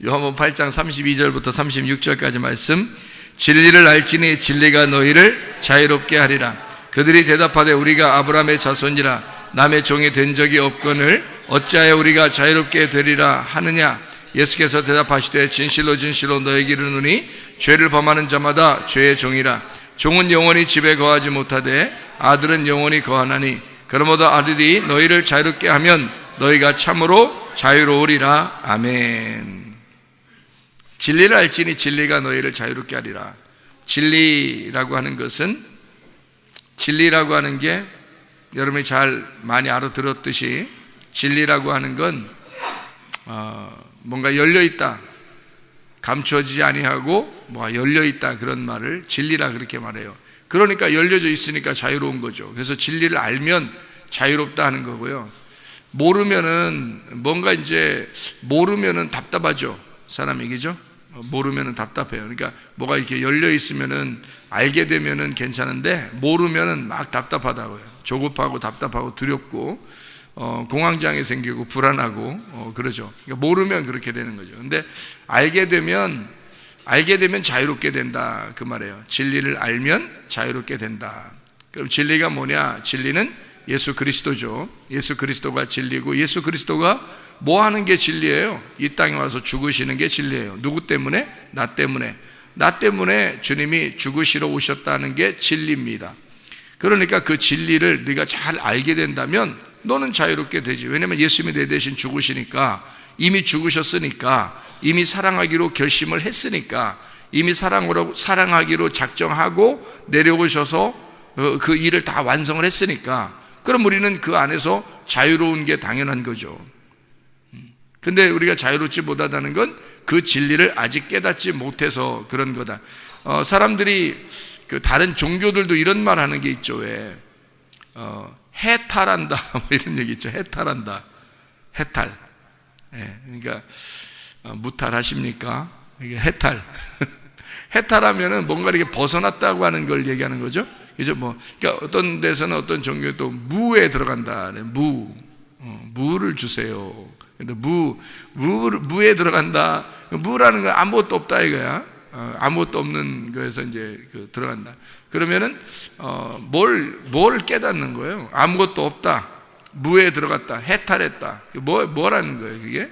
요한복음 8장 32절부터 36절까지 말씀. 진리를 알지니 진리가 너희를 자유롭게 하리라. 그들이 대답하되 우리가 아브라함의 자손이라 남의 종이 된 적이 없거늘 어찌하여 우리가 자유롭게 되리라 하느냐. 예수께서 대답하시되 진실로 진실로 너희에게 이르노니 죄를 범하는 자마다 죄의 종이라. 종은 영원히 집에 거하지 못하되 아들은 영원히 거하나니 그러므로 아들이 너희를 자유롭게 하면 너희가 참으로 자유로우리라. 아멘. 진리를 알지니 진리가 너희를 자유롭게 하리라. 진리라고 하는 것은, 진리라고 하는 게 여러분이 잘 많이 알아들었듯이 진리라고 하는 건 뭔가 열려있다, 감춰지지 아니하고 뭐가 열려있다, 그런 말을 진리라 그렇게 말해요. 그러니까 열려져 있으니까 자유로운 거죠. 그래서 진리를 알면 자유롭다 하는 거고요. 모르면은 뭔가 이제 모르면은 답답하죠. 사람이, 그죠? 모르면은 답답해요. 그러니까 뭐가 이렇게 열려 있으면은 알게 되면은 괜찮은데 모르면은 막 답답하다고요. 조급하고 답답하고 두렵고 공황장애 생기고 불안하고 그러죠. 그러니까 모르면 그렇게 되는 거죠. 근데 알게 되면 자유롭게 된다, 그 말이에요. 진리를 알면 자유롭게 된다. 그럼 진리가 뭐냐? 진리는 예수 그리스도죠. 예수 그리스도가 진리고, 예수 그리스도가 뭐 하는 게 진리예요? 이 땅에 와서 죽으시는 게 진리예요. 누구 때문에? 나 때문에. 나 때문에 주님이 죽으시러 오셨다는 게 진리입니다. 그러니까 그 진리를 네가 잘 알게 된다면 너는 자유롭게 되지. 왜냐하면 예수님이 내 대신 죽으시니까, 이미 죽으셨으니까, 이미 사랑하기로 결심을 했으니까, 이미 사랑하기로 작정하고 내려오셔서 그 일을 다 완성을 했으니까, 그럼 우리는 그 안에서 자유로운 게 당연한 거죠. 근데 우리가 자유롭지 못하다는 건 그 진리를 아직 깨닫지 못해서 그런 거다. 사람들이 그 다른 종교들도 이런 말 하는 게 있죠. 왜? 해탈한다 뭐 이런 얘기 있죠. 해탈한다. 해탈. 예, 그러니까 무탈하십니까? 이게 해탈. 해탈하면은 뭔가 이렇게 벗어났다고 하는 걸 얘기하는 거죠. 그죠? 그러니까 어떤 데서는, 어떤 종교에 또 무에 들어간다. 무를 주세요. 근데 무에 들어간다. 무라는 건 아무것도 없다 이거야. 아무것도 없는 거에서 이제 들어간다. 그러면은 뭘 깨닫는 거예요? 아무것도 없다. 무에 들어갔다. 해탈했다. 뭐라는 거예요? 그게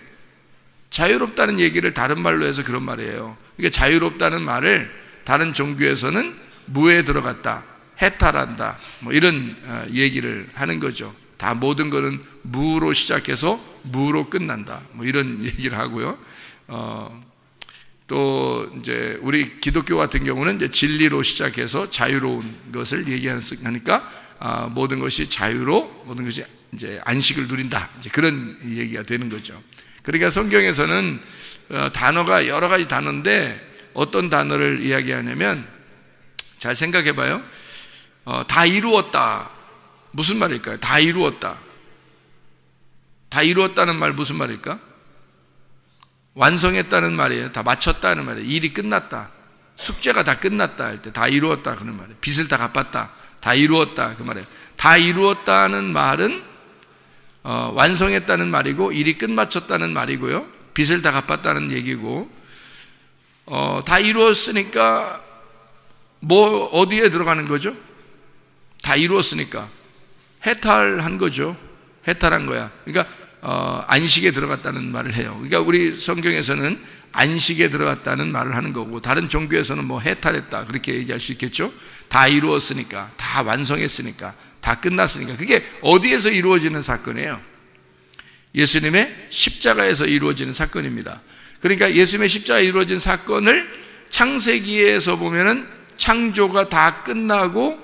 자유롭다는 얘기를 다른 말로 해서 그런 말이에요. 그러니까 자유롭다는 말을 다른 종교에서는 무에 들어갔다, 해탈한다, 뭐 이런 얘기를 하는 거죠. 다 모든 것은 무로 시작해서 무로 끝난다, 뭐 이런 얘기를 하고요. 또 이제 우리 기독교 같은 경우는 이제 진리로 시작해서 자유로운 것을 얘기하니까 모든 것이 자유로, 모든 것이 이제 안식을 누린다, 이제 그런 얘기가 되는 거죠. 그러니까 성경에서는 단어가 여러 가지 단어인데 어떤 단어를 이야기하냐면, 잘 생각해 봐요. 다 이루었다. 무슨 말일까요? 다 이루었다. 다 이루었다는 말 무슨 말일까? 완성했다는 말이에요. 다 마쳤다는 말이에요. 일이 끝났다. 숙제가 다 끝났다 할 때 다 이루었다 그런 말이에요. 빚을 다 갚았다. 다 이루었다 그 말이에요. 다 이루었다는 말은 완성했다는 말이고, 일이 끝마쳤다는 말이고요. 빚을 다 갚았다는 얘기고, 다 이루었으니까 뭐 어디에 들어가는 거죠? 다 이루었으니까 해탈한 거죠. 해탈한 거야. 그러니까 안식에 들어갔다는 말을 해요. 그러니까 우리 성경에서는 안식에 들어갔다는 말을 하는 거고, 다른 종교에서는 뭐 해탈했다 그렇게 얘기할 수 있겠죠. 다 이루었으니까, 다 완성했으니까, 다 끝났으니까. 그게 어디에서 이루어지는 사건이에요? 예수님의 십자가에서 이루어지는 사건입니다. 그러니까 예수님의 십자가에 이루어진 사건을 창세기에서 보면은 창조가 다 끝나고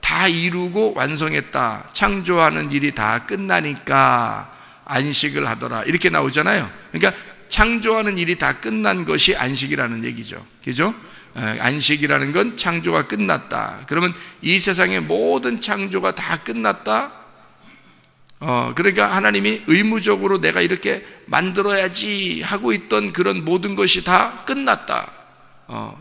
다 이루고 완성했다. 창조하는 일이 다 끝나니까 안식을 하더라. 이렇게 나오잖아요. 그러니까 창조하는 일이 다 끝난 것이 안식이라는 얘기죠. 그죠? 안식이라는 건 창조가 끝났다. 그러면 이 세상의 모든 창조가 다 끝났다. 그러니까 하나님이 의무적으로 내가 이렇게 만들어야지 하고 있던 그런 모든 것이 다 끝났다.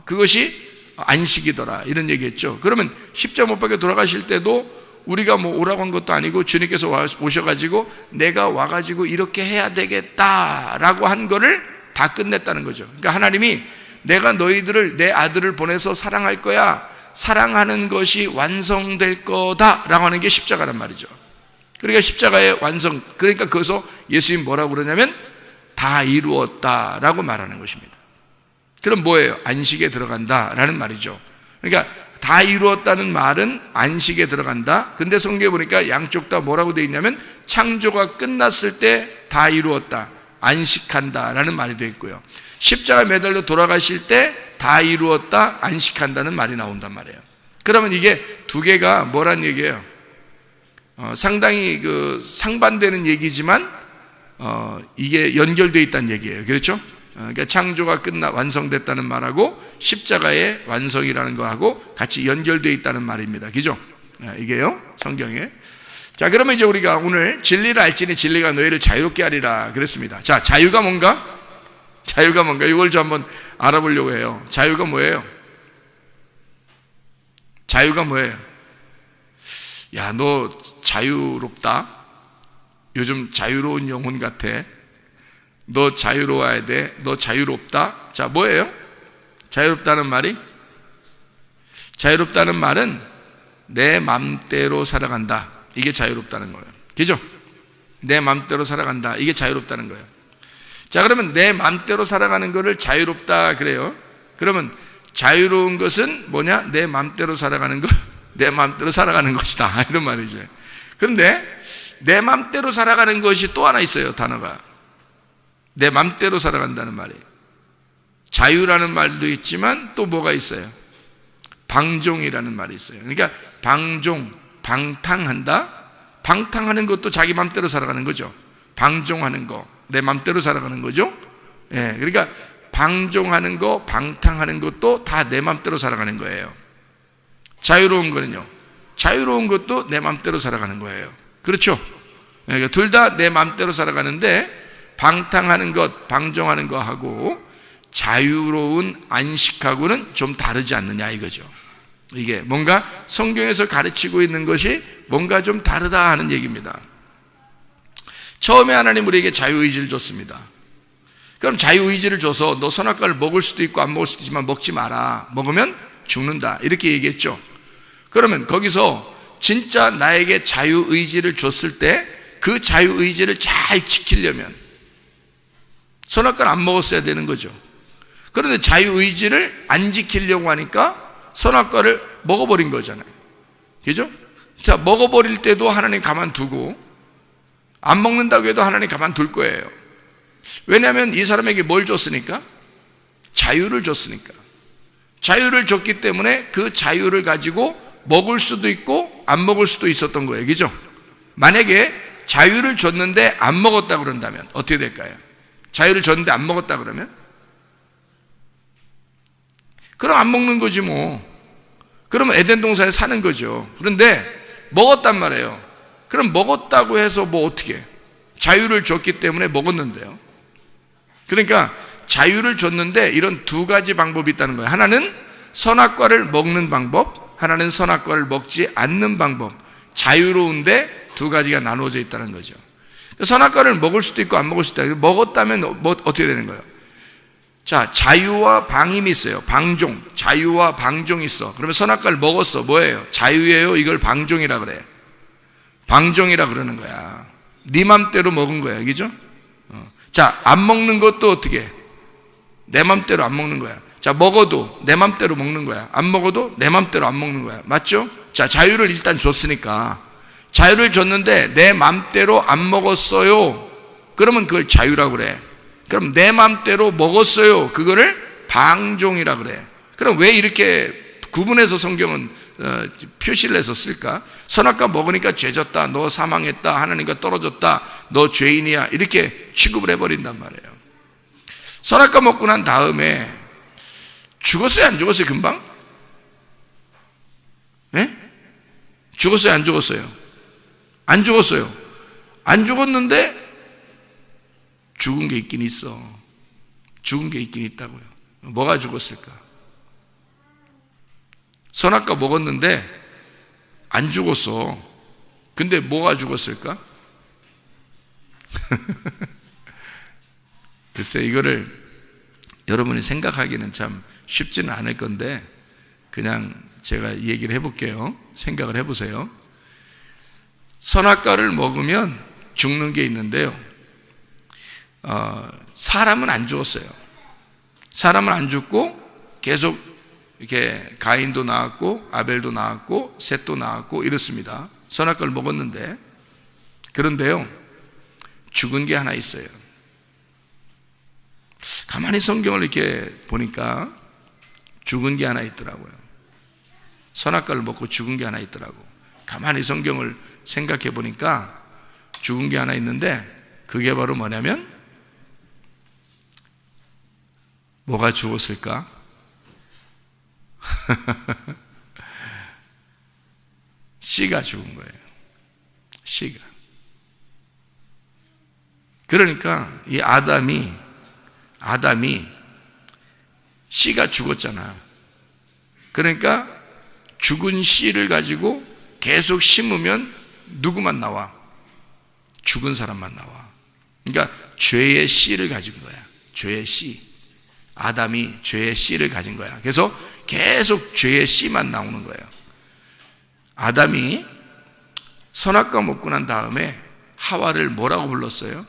그것이 안식이더라, 이런 얘기했죠. 그러면 십자가 못 박혀 돌아가실 때도 우리가 뭐 오라고 한 것도 아니고 주님께서 오셔가지고 내가 와가지고 이렇게 해야 되겠다라고 한 거를 다 끝냈다는 거죠. 그러니까 하나님이 내가 너희들을 내 아들을 보내서 사랑할 거야, 사랑하는 것이 완성될 거다라고 하는 게 십자가란 말이죠. 그러니까 십자가의 완성, 그러니까 거기서 예수님 뭐라고 그러냐면 다 이루었다라고 말하는 것입니다. 그럼 뭐예요? 안식에 들어간다라는 말이죠. 그러니까 다 이루었다는 말은 안식에 들어간다. 근데 성경에 보니까 양쪽 다 뭐라고 되어 있냐면 창조가 끝났을 때 다 이루었다, 안식한다라는 말이 되어 있고요. 십자가 매달려 돌아가실 때 다 이루었다, 안식한다는 말이 나온단 말이에요. 그러면 이게 두 개가 뭐란 얘기예요? 상당히 상반되는 얘기지만 이게 연결되어 있다는 얘기예요. 그렇죠? 그러니까 창조가 완성됐다는 말하고 십자가의 완성이라는 거하고 같이 연결되어 있다는 말입니다. 그죠? 이게요, 성경에. 자, 그러면 이제 우리가 오늘 진리를 알지니 진리가 너희를 자유롭게 하리라 그랬습니다. 자, 자유가 뭔가? 자유가 뭔가? 이걸 좀 한번 알아보려고 해요. 자유가 뭐예요? 자유가 뭐예요? 야, 너 자유롭다? 요즘 자유로운 영혼 같아. 너 자유로워야 돼. 너 자유롭다? 자, 뭐예요? 자유롭다는 말이? 자유롭다는 말은 내 맘대로 살아간다. 이게 자유롭다는 거예요. 그죠? 내 맘대로 살아간다. 이게 자유롭다는 거예요. 자, 그러면 내 맘대로 살아가는 거를 자유롭다 그래요. 그러면 자유로운 것은 뭐냐? 내 맘대로 살아가는 거, 내 맘대로 살아가는 것이다, 이런 말이죠. 그런데 내 맘대로 살아가는 것이 또 하나 있어요. 단어가 내 맘대로 살아간다는 말이. 자유라는 말도 있지만 또 뭐가 있어요? 방종이라는 말이 있어요. 그러니까 방종, 방탕한다. 방탕하는 것도 자기 맘대로 살아가는 거죠. 방종하는 거, 내 맘대로 살아가는 거죠. 예, 그러니까 방종하는 거, 방탕하는 것도 다 내 맘대로 살아가는 거예요. 자유로운 거는요, 자유로운 것도 내 맘대로 살아가는 거예요. 그렇죠? 그러니까 둘 다 내 맘대로 살아가는데 방탕하는 것, 방종하는 거하고 자유로운 안식하고는 좀 다르지 않느냐 이거죠. 이게 뭔가 성경에서 가르치고 있는 것이 뭔가 좀 다르다 하는 얘기입니다. 처음에 하나님 우리에게 자유의지를 줬습니다. 그럼 자유의지를 줘서 너 선악과를 먹을 수도 있고 안 먹을 수도 있지만 먹지 마라. 먹으면 죽는다, 이렇게 얘기했죠. 그러면 거기서 진짜 나에게 자유의지를 줬을 때 그 자유의지를 잘 지키려면 선악과를 안 먹었어야 되는 거죠. 그런데 자유의지를 안 지키려고 하니까 선악과를 먹어버린 거잖아요. 그죠? 자, 먹어버릴 때도 하나님 가만두고 안 먹는다고 해도 하나님 가만둘 거예요. 왜냐하면 이 사람에게 뭘 줬으니까? 자유를 줬으니까. 자유를 줬기 때문에 그 자유를 가지고 먹을 수도 있고 안 먹을 수도 있었던 거예요. 그죠? 만약에 자유를 줬는데 안 먹었다 그런다면 어떻게 될까요? 자유를 줬는데 안 먹었다 그러면? 그럼 안 먹는 거지 뭐. 그러면 에덴 동산에 사는 거죠. 그런데 먹었단 말이에요. 그럼 먹었다고 해서 뭐 어떻게? 자유를 줬기 때문에 먹었는데요. 그러니까 자유를 줬는데 이런 두 가지 방법이 있다는 거예요. 하나는 선악과를 먹는 방법, 하나는 선악과를 먹지 않는 방법. 자유로운데 두 가지가 나누어져 있다는 거죠. 선악과를 먹을 수도 있고 안 먹을 수도 있다. 먹었다면 뭐 어떻게 되는 거예요? 자, 자유와 방임이 있어요. 방종, 자유와 방종이 있어. 그러면 선악과를 먹었어. 뭐예요? 자유예요? 이걸 방종이라 그래. 방종이라 그러는 거야. 네 맘대로 먹은 거야. 그죠? 자, 안 먹는 것도 어떻게? 내 맘대로 안 먹는 거야. 자, 먹어도 내 맘대로 먹는 거야. 안 먹어도 내 맘대로 안 먹는 거야. 맞죠? 자, 자유를 일단 줬으니까. 자유를 줬는데 내 맘대로 안 먹었어요. 그러면 그걸 자유라고 그래. 그럼 내 맘대로 먹었어요. 그거를 방종이라 그래. 그럼 왜 이렇게 구분해서 성경은 표시를 해서 쓸까? 선악과 먹으니까 죄졌다, 너 사망했다, 하나님과 떨어졌다, 너 죄인이야, 이렇게 취급을 해버린단 말이에요. 선악과 먹고 난 다음에 죽었어요, 안 죽었어요? 금방? 네? 죽었어요, 안 죽었어요? 안 죽었어요. 안 죽었는데 죽은 게 있긴 있어. 죽은 게 있긴 있다고요. 뭐가 죽었을까? 선악과 먹었는데 안 죽었어. 근데 뭐가 죽었을까? 글쎄, 이거를 여러분이 생각하기는 참 쉽지는 않을 건데 그냥 제가 얘기를 해볼게요. 생각을 해보세요. 선악과를 먹으면 죽는 게 있는데요, 사람은 안 죽었어요. 사람은 안 죽고 계속 이렇게 가인도 나왔고 아벨도 나왔고 셋도 나왔고 이렇습니다. 선악과를 먹었는데, 그런데요 죽은 게 하나 있어요. 가만히 성경을 이렇게 보니까 죽은 게 하나 있더라고요. 선악과를 먹고 죽은 게 하나 있더라고. 가만히 성경을 생각해 보니까 죽은 게 하나 있는데, 그게 바로 뭐냐면, 뭐가 죽었을까? 씨가 죽은 거예요. 씨가. 그러니까 이 아담이 씨가 죽었잖아. 그러니까 죽은 씨를 가지고 계속 심으면 누구만 나와? 죽은 사람만 나와. 그러니까 죄의 씨를 가진 거야. 죄의 씨. 아담이 죄의 씨를 가진 거야. 그래서 계속 죄의 씨만 나오는 거예요. 아담이 선악과 먹고 난 다음에 하와를 뭐라고 불렀어요?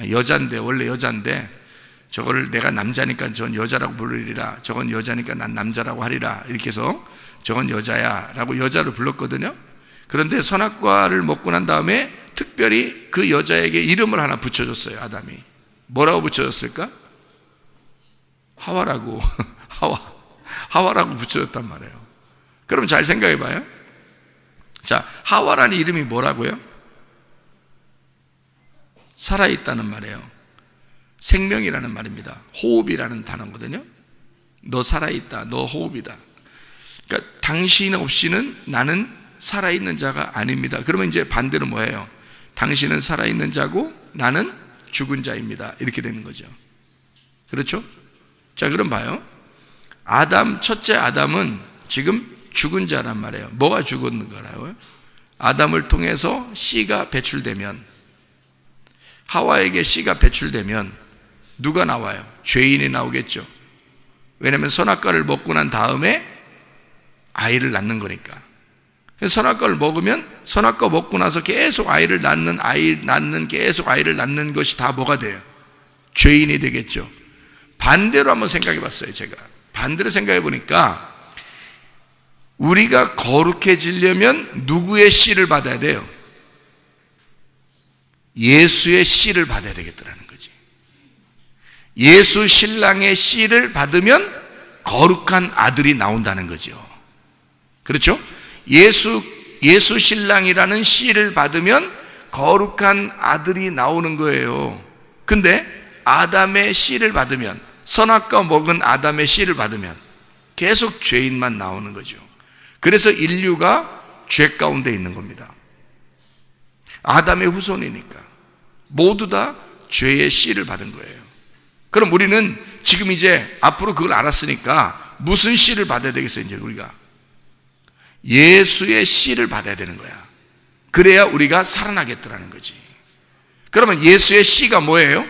여잔데, 원래 여잔데 저거를 내가 남자니까 전 여자라고 부르리라, 저건 여자니까 난 남자라고 하리라, 이렇게 해서 저건 여자야 라고 여자를 불렀거든요. 그런데 선악과를 먹고 난 다음에 특별히 그 여자에게 이름을 하나 붙여줬어요. 아담이 뭐라고 붙여줬을까? 하와라고. 하와라고 붙여줬단 말이에요. 그럼 잘 생각해 봐요. 자, 하와라는 이름이 뭐라고요? 살아있다는 말이에요. 생명이라는 말입니다. 호흡이라는 단어거든요. 너 살아있다, 너 호흡이다. 그러니까 당신 없이는 나는 살아있는 자가 아닙니다. 그러면 이제 반대로 뭐예요? 당신은 살아있는 자고 나는 죽은 자입니다. 이렇게 되는 거죠. 그렇죠? 자, 그럼 봐요. 첫째 아담은 지금 죽은 자란 말이에요. 뭐가 죽었는 거라고요? 아담을 통해서 씨가 배출되면, 하와에게 씨가 배출되면 누가 나와요? 죄인이 나오겠죠. 왜냐하면 선악과를 먹고 난 다음에 아이를 낳는 거니까. 선악과를 먹으면, 선악과 먹고 나서 계속 아이를 낳는 계속 아이를 낳는 것이 다 뭐가 돼요? 죄인이 되겠죠. 반대로 한번 생각해 봤어요. 제가 반대로 생각해 보니까 우리가 거룩해지려면 누구의 씨를 받아야 돼요? 예수의 씨를 받아야 되겠더라는 거지. 예수 신랑의 씨를 받으면 거룩한 아들이 나온다는 거죠. 그렇죠? 예수 신랑이라는 씨를 받으면 거룩한 아들이 나오는 거예요. 근데 아담의 씨를 받으면, 선악과 먹은 아담의 씨를 받으면 계속 죄인만 나오는 거죠. 그래서 인류가 죄 가운데 있는 겁니다. 아담의 후손이니까 모두 다 죄의 씨를 받은 거예요. 그럼 우리는 지금 이제 앞으로 그걸 알았으니까 무슨 씨를 받아야 되겠어요? 이제 우리가 예수의 씨를 받아야 되는 거야. 그래야 우리가 살아나겠더라는 거지. 그러면 예수의 씨가 뭐예요?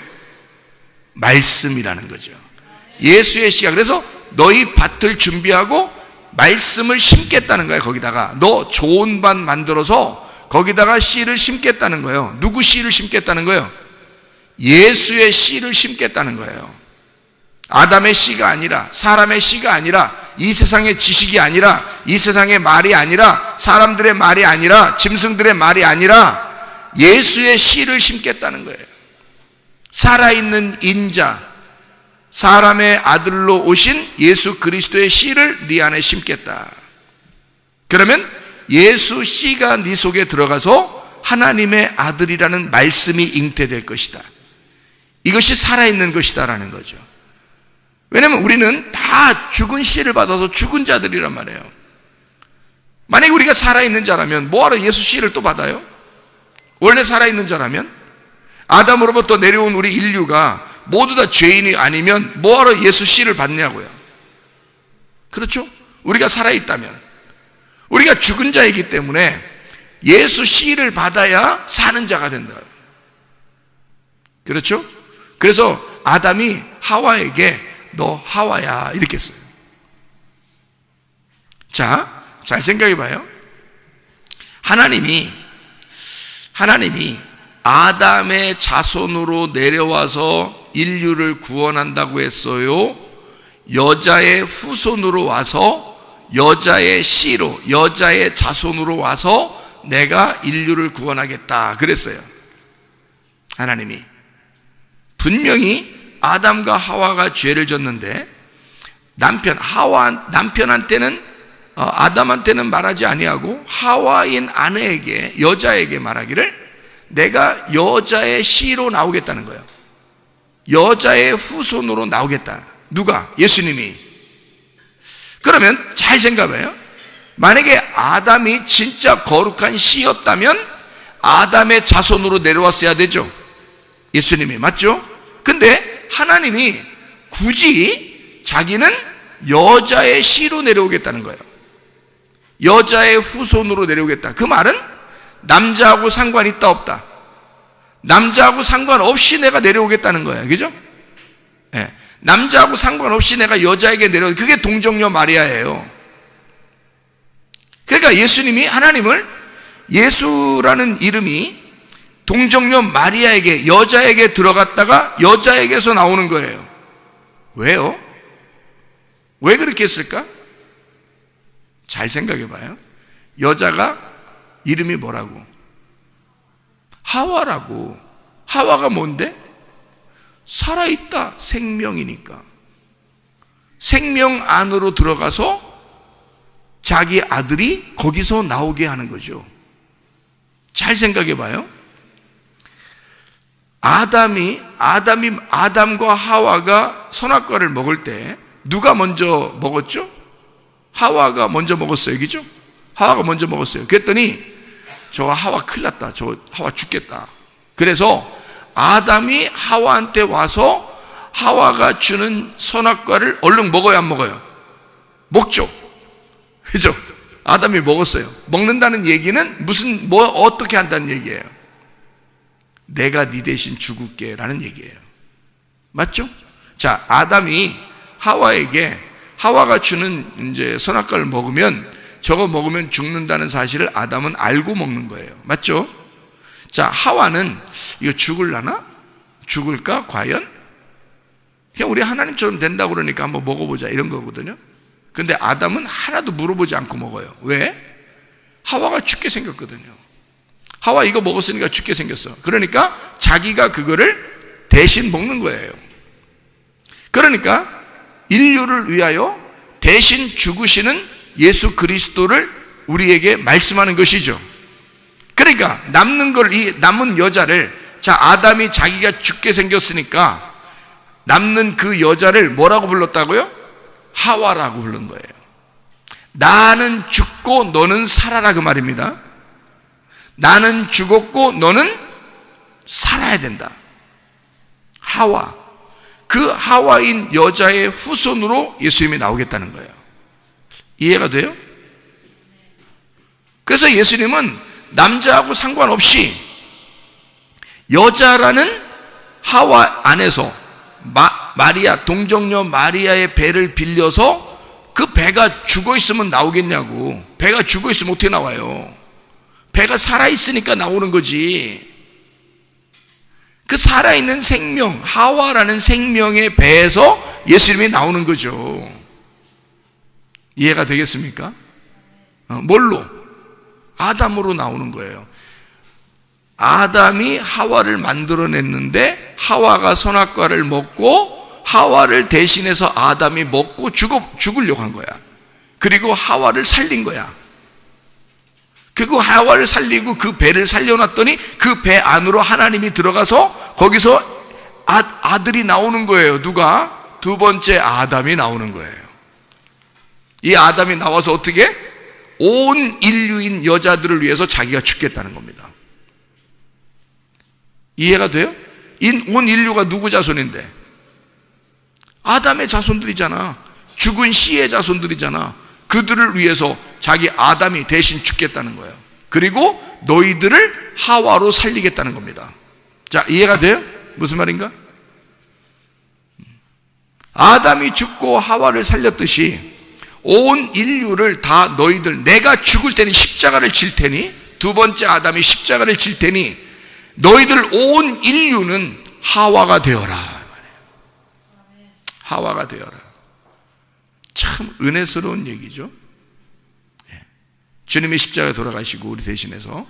말씀이라는 거죠. 예수의 씨가, 그래서 너희 밭을 준비하고 말씀을 심겠다는 거야. 거기다가 너 좋은 밭 만들어서 거기다가 씨를 심겠다는 거예요. 누구 씨를 심겠다는 거예요? 예수의 씨를 심겠다는 거예요. 아담의 씨가 아니라, 사람의 씨가 아니라, 이 세상의 지식이 아니라, 이 세상의 말이 아니라, 사람들의 말이 아니라, 짐승들의 말이 아니라 예수의 씨를 심겠다는 거예요. 살아있는 인자, 사람의 아들로 오신 예수 그리스도의 씨를 네 안에 심겠다. 그러면 예수 씨가 네 속에 들어가서 하나님의 아들이라는 말씀이 잉태될 것이다. 이것이 살아있는 것이다 라는 거죠. 왜냐하면 우리는 다 죽은 씨를 받아서 죽은 자들이란 말이에요. 만약에 우리가 살아있는 자라면 뭐하러 예수 씨를 또 받아요? 원래 살아있는 자라면, 아담으로부터 내려온 우리 인류가 모두 다 죄인이 아니면 뭐하러 예수 씨를 받냐고요. 그렇죠? 우리가 살아있다면, 우리가 죽은 자이기 때문에 예수 씨를 받아야 사는 자가 된다. 그렇죠? 그래서 아담이 하와에게 너 하와야 이렇게 했어요. 자, 잘 생각해 봐요. 하나님이 아담의 자손으로 내려와서 인류를 구원한다고 했어요? 여자의 후손으로 와서 여자의 씨로, 여자의 자손으로 와서 내가 인류를 구원하겠다 그랬어요. 하나님이 분명히 아담과 하와가 죄를 졌는데 남편한테는 아담한테는 말하지 아니하고 하와인 아내에게, 여자에게 말하기를 내가 여자의 씨로 나오겠다는 거예요. 여자의 후손으로 나오겠다. 누가? 예수님이. 그러면 잘 생각해요. 만약에 아담이 진짜 거룩한 씨였다면 아담의 자손으로 내려왔어야 되죠. 예수님이. 맞죠? 근데 하나님이 굳이 자기는 여자의 씨로 내려오겠다는 거예요. 여자의 후손으로 내려오겠다. 그 말은 남자하고 상관 있다 없다? 남자하고 상관없이 내가 내려오겠다는 거예요. 그죠? 네. 남자하고 상관없이 내가 여자에게 내려오겠다. 그게 동정녀 마리아예요. 그러니까 하나님을 예수라는 이름이 동정녀 마리아에게, 여자에게 들어갔다가 여자에게서 나오는 거예요. 왜요? 왜 그렇게 했을까? 잘 생각해 봐요. 여자가 이름이 뭐라고? 하와라고. 하와가 뭔데? 살아있다. 생명이니까. 생명 안으로 들어가서 자기 아들이 거기서 나오게 하는 거죠. 잘 생각해 봐요. 아담과 하와가 선악과를 먹을 때 누가 먼저 먹었죠? 하와가 먼저 먹었어요. 그죠? 하와가 먼저 먹었어요. 그랬더니 저 하와 큰일 났다. 저 하와 죽겠다. 그래서 아담이 하와한테 와서 하와가 주는 선악과를 얼른 먹어요, 안 먹어요? 먹죠. 그죠? 아담이 먹었어요. 먹는다는 얘기는 어떻게 한다는 얘기예요? 내가 네 대신 죽을게 라는 얘기예요. 맞죠? 자, 아담이 하와가 주는 이제 선악과를 먹으면, 저거 먹으면 죽는다는 사실을 아담은 알고 먹는 거예요. 맞죠? 자, 하와는 이거 죽을라나? 죽을까? 과연? 그냥 우리 하나님처럼 된다고 그러니까 한번 먹어보자 이런 거거든요. 근데 아담은 하나도 물어보지 않고 먹어요. 왜? 하와가 죽게 생겼거든요. 하와 이거 먹었으니까 죽게 생겼어. 그러니까 자기가 그거를 대신 먹는 거예요. 그러니까 인류를 위하여 대신 죽으시는 예수 그리스도를 우리에게 말씀하는 것이죠. 그러니까 남은 여자를, 자, 아담이 자기가 죽게 생겼으니까 남는 그 여자를 뭐라고 불렀다고요? 하와라고 부른 거예요. 나는 죽고 너는 살아라 그 말입니다. 나는 죽었고 너는 살아야 된다. 하와. 그 하와인 여자의 후손으로 예수님이 나오겠다는 거예요. 이해가 돼요? 그래서 예수님은 남자하고 상관없이 여자라는 하와 안에서 마리아, 동정녀 마리아의 배를 빌려서, 그 배가 죽어 있으면 나오겠냐고. 배가 죽어 있으면 어떻게 나와요? 배가 살아있으니까 나오는 거지. 그 살아있는 생명, 하와라는 생명의 배에서 예수님이 나오는 거죠. 이해가 되겠습니까? 뭘로? 아담으로 나오는 거예요. 아담이 하와를 만들어냈는데 하와가 선악과를 먹고 하와를 대신해서 아담이 먹고 죽으려고 한 거야. 그리고 하와를 살린 거야. 그리고 하와를 살리고 그 배를 살려놨더니 그 배 안으로 하나님이 들어가서 거기서 아들이 나오는 거예요. 누가? 두 번째 아담이 나오는 거예요. 이 아담이 나와서 어떻게? 온 인류인 여자들을 위해서 자기가 죽겠다는 겁니다. 이해가 돼요? 온 인류가 누구 자손인데? 아담의 자손들이잖아. 죽은 씨의 자손들이잖아. 그들을 위해서 자기 아담이 대신 죽겠다는 거예요. 그리고 너희들을 하와로 살리겠다는 겁니다. 자, 이해가 돼요? 무슨 말인가? 아담이 죽고 하와를 살렸듯이 온 인류를 다 너희들, 내가 죽을 때는 십자가를 질 테니, 두 번째 아담이 십자가를 질 테니 너희들 온 인류는 하와가 되어라. 하와가 되어라. 참 은혜스러운 얘기죠. 주님이 십자가에 돌아가시고 우리 대신해서,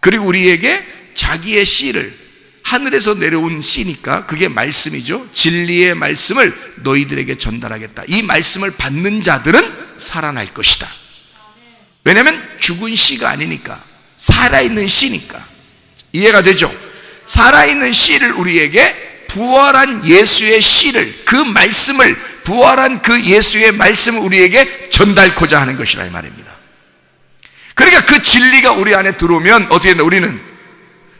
그리고 우리에게 자기의 씨를, 하늘에서 내려온 씨니까 그게 말씀이죠. 진리의 말씀을 너희들에게 전달하겠다. 이 말씀을 받는 자들은 살아날 것이다. 왜냐하면 죽은 씨가 아니니까, 살아있는 씨니까. 이해가 되죠? 살아있는 씨를 우리에게, 부활한 예수의 씨를, 그 말씀을, 부활한 그 예수의 말씀을 우리에게 전달코자 하는 것이라 이 말입니다. 그러니까 그 진리가 우리 안에 들어오면 어떻게 된다? 우리는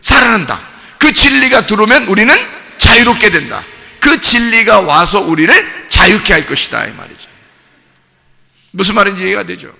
살아난다. 그 진리가 들어오면 우리는 자유롭게 된다. 그 진리가 와서 우리를 자유케 할 것이다 이 말이죠. 무슨 말인지 이해가 되죠?